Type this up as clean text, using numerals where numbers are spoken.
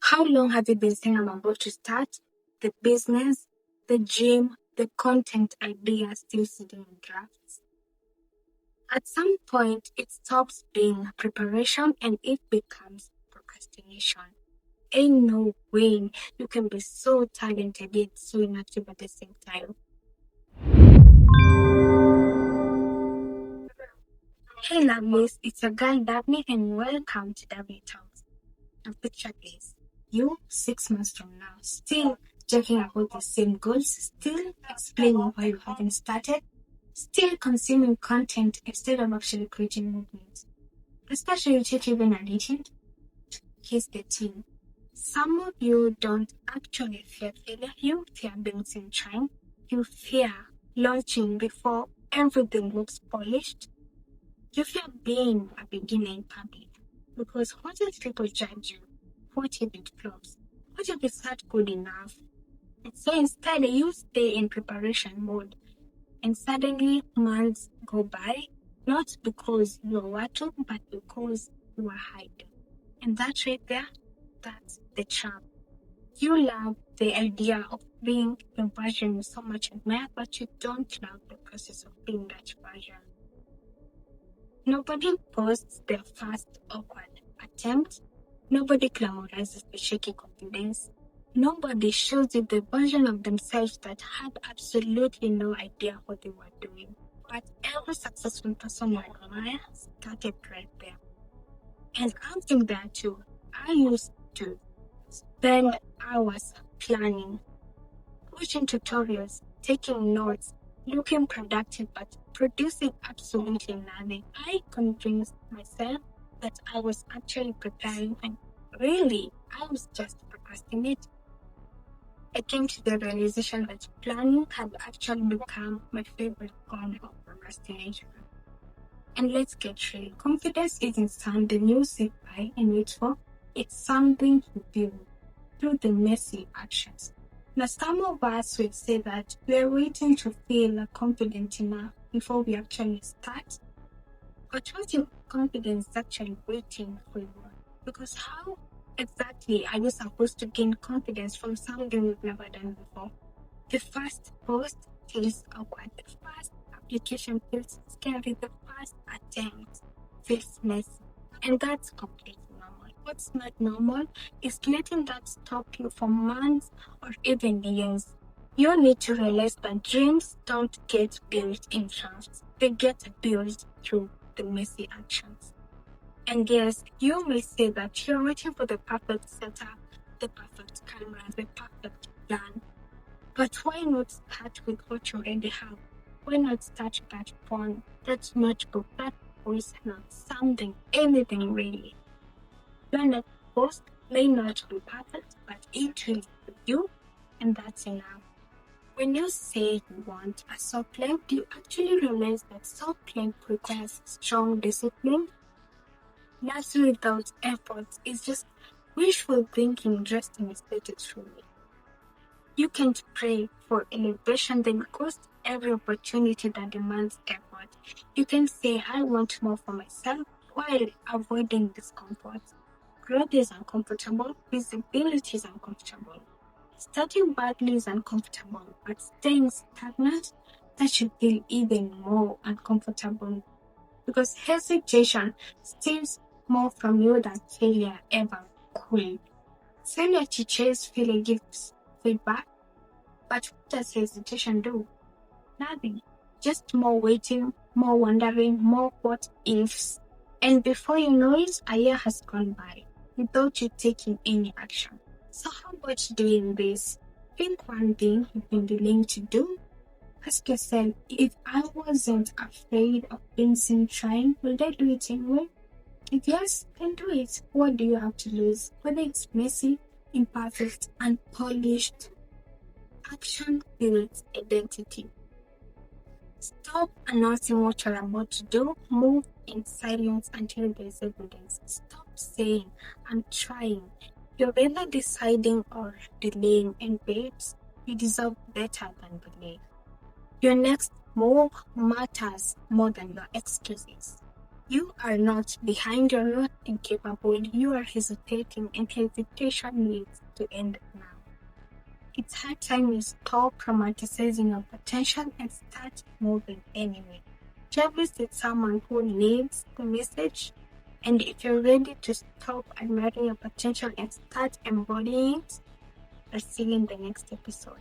How long have you been saying I'm about to start? The business, the gym, the content idea still sitting in drafts. At some point, it stops being preparation and it becomes procrastination. Ain't no way you can be so talented yet so inactive at the same time. Hey lovelies, it's your girl Daphne and welcome to DAVNY Talks. Now picture this. You, 6 months from now, still talking about the same goals, still explaining why you haven't started, still consuming content instead of actually creating movement. Especially if you're even editing. Here's the thing. Some of you don't actually fear failure. You fear being seen trying. You fear launching before everything looks polished. You fear being a beginner in public. Because what if people judge you? What if it flops? What if it's not good enough? And so instead, you stay in preparation mode. And suddenly, months go by, not because you want to, but because you are hiding. And that right there, that's the trap. You love the idea of being a version you so much admire, but you don't love the process of being that version. Nobody posts their first awkward attempt. Nobody glamorizes the shaky confidence. Nobody shows you the version of themselves that had absolutely no idea what they were doing. But every successful person I admire started right there. And I've been there too. I used to spend hours planning, watching tutorials, taking notes, looking productive, but producing absolutely nothing. I convinced myself that I was actually preparing, and really, I was just procrastinating. I came to the realization that planning had actually become my favorite form of procrastination. And let's get real. Confidence isn't something you sit by and wait for. It's something you build through the messy actions. Now, some of us will say that we're waiting to feel confident enough before we actually start. But what if confidence is actually waiting for you? Because how exactly are you supposed to gain confidence from something you've never done before? The first post feels awkward. The first application feels scary. The first attempt feels messy. And that's completely normal. What's not normal is letting that stop you for months or even years. You need to realize that dreams don't get built in drafts. They get built through the messy actions. And yes, you may say that you're waiting for the perfect setup, the perfect camera, the perfect plan. But why not start with what you already have? Why not start with that phone, that notebook, that voice note, something, anything really? Your next post may not be perfect, but it will be you, and that's enough. When you say you want a soft length, you actually realize that soft length requires strong discipline. Mastery without effort is just wishful thinking dressed in aesthetics truly. You can't pray for elevation, then cost every opportunity that demands effort. You can say, I want more for myself while avoiding discomfort. Growth is uncomfortable, visibility is uncomfortable. Starting badly is uncomfortable, but staying stagnant, that should feel even more uncomfortable because hesitation steals more from you than failure ever could. Failure teaches, failure gives feedback, but what does hesitation do? Nothing. Just more waiting, more wondering, more what ifs. And before you know it, a year has gone by without you taking any action. So how about doing this? Think one thing you've been delaying to do. Ask yourself, if I wasn't afraid of being seen trying, would I do it anyway? If yes, then do it. What do you have to lose? Whether it's messy, imperfect, unpolished, action builds identity. Stop announcing what you're about to do. Move in silence until there's evidence. Stop saying, I'm trying. You're either deciding or delaying, and babes, you deserve better than delay. Your next move matters more than your excuses. You are not behind, you're not incapable, you are hesitating, and hesitation needs to end now. It's high time you stop romanticizing your potential and start moving anyway. Jarvis is someone who needs the message, and if you're ready to stop admiring your potential and start embodying it, I'll see you in the next episode.